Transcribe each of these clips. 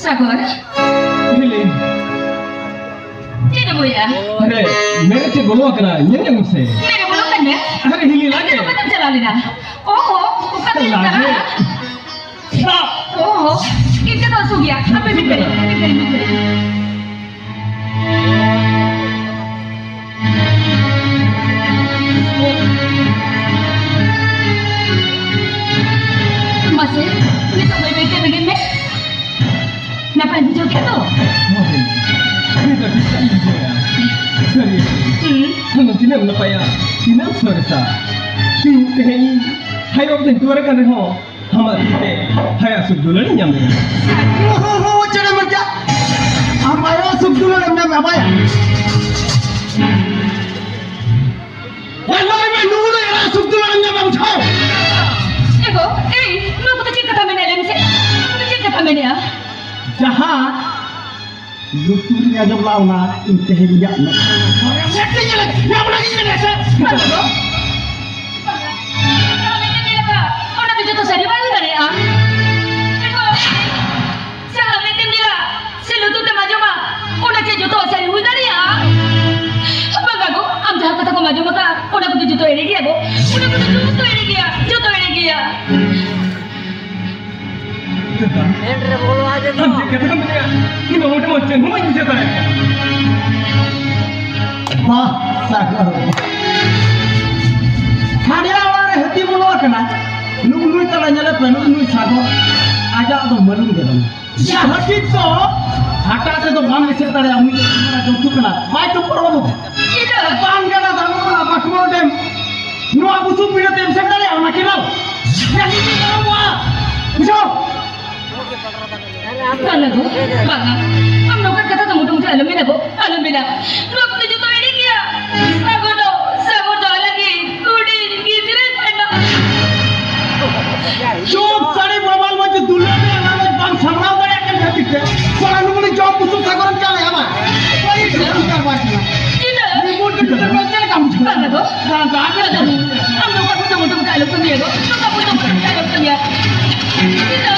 सागर Hili, Cina boya अरे मेरे से बोलो करा ये नहीं मुझसे Mere belum kan ya अरे हिली लागे Kita betul jalan dah Oh kata लागे cara Oh kita tahu sugia Apa mikir Masih ini tak baik-baik begini Kenapa yang hijau gitu? Kita bisa ini ya serius kalau tidak menapaya tidak serasa tinggi hai waktu itu orang kan ho हमारे ते hai asuk dulu ni nyampe Oh, jangan merja. Amaya subdul namanya apa ya? Wallahi मैं नूर है subdul namanya bang छाओ. Ego, lu kata cik kata mana lem sih? Kata cik kata mana ya? जहाँ लुटूरिया जब लाऊंगा इंतहे दिया ना. Orang mati je lagi. Yang lagi ni nasa. Orang itu tuh sari mana ni ah? Ego, siapa yang tembila? Selutu tu maju mah. Orang cik juto sari mana ni ah? Apa bagu? Am jahat kata kau maju maka. Orang itu juto ini dia go. Orang itu juto ini dia. Andre बोलो आजे तो कहते हैं मुझे कि मैं मोटे मोटे हूँ मैं इसे तो है Wah, sagar. Mana orang hati mulu kena. Nunggu telah nyala penuh nunggu sagar. Aja atau malu dia. Ya hati tu. Hata se to bang ese tare ami mana jumtu kena. Mai tu perlu. Ida, Bang kena tahu apa kau dem. Nu aku tu pilih dem se tare awak kena. Yang ini kalau mua. Bisa. mana go? Banga, am nak kata kamu dong jalan mana go? Alam mana? Lu aku tu juto ini kia. Sago lagi. Kudi gitu lah. Job sari mobile macam dulu ni anak bang samra pada kan jadi ke. Kalau nu ni job tu sagoran kali apa? Kau ini kita buat ni. Ida, Remote kita macam kamu cakap. banga go? Jangan jangan. Am nak kata kamu dong jalan mana go? Lu kamu dong jalan mana? Ida.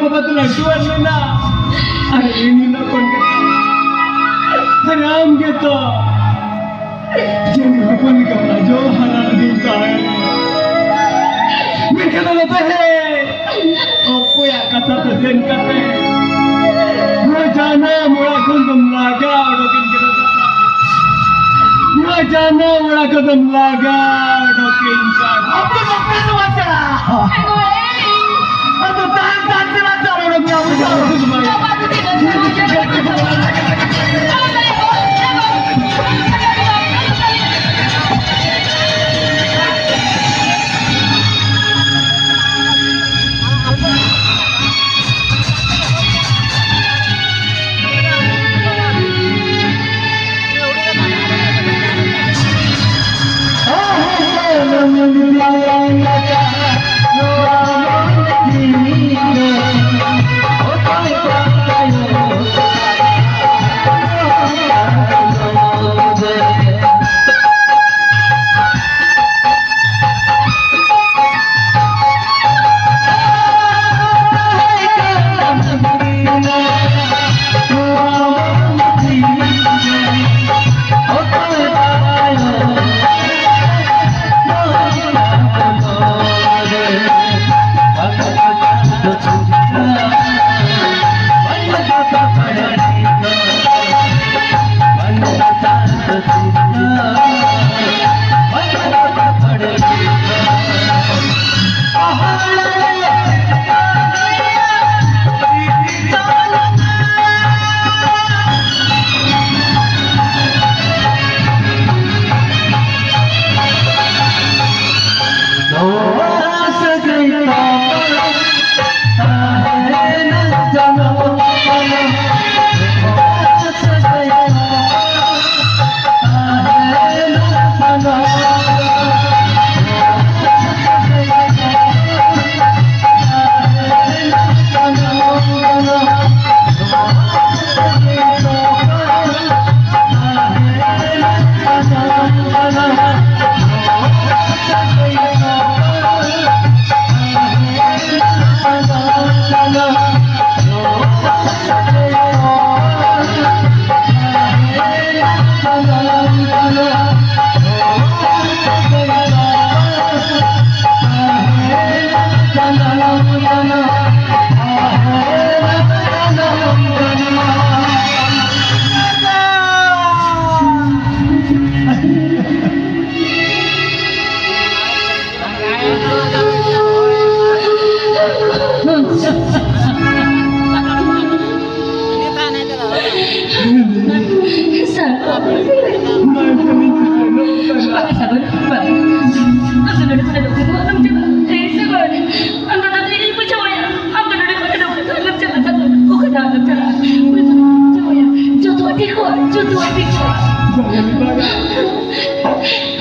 kebetulan tuan Nena. Hari ini nakon kita. Haram kita. Jadi apa ni kau ajo halal kita. Mereka tak tahu. Apa yang kata tersen kata. Rajana mula kondom laga dokin kita. Rajana mula kondom laga dokin kita. Apa nak penuh acara? Atau tahan terasa orang yang besar. Coba tu tidak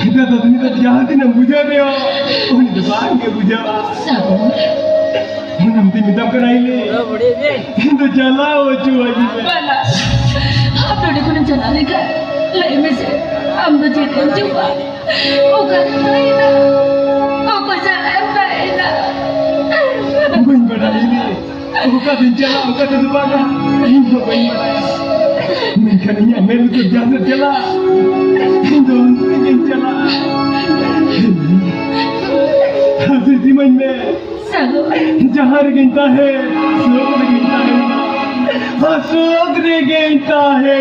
kita tak ternyata jahatin yang buja dia. Oh ini depan ke buja. Nanti minta kena ini. Itu jalan wajib wajib. Bala, apa dia guna jalan ni kan? Lain mesti, amdo jadi juga. Bukan lainlah. Aku jalan lainlah. Bukan pada ini. Bukan bincang, bukan terdepan. Ini bukan. Mereka ni yang melu jalan jalan. Itu ingin jalan. Hasil dimain me. जहर गिनता है सूद गिनता है सूद गिनता है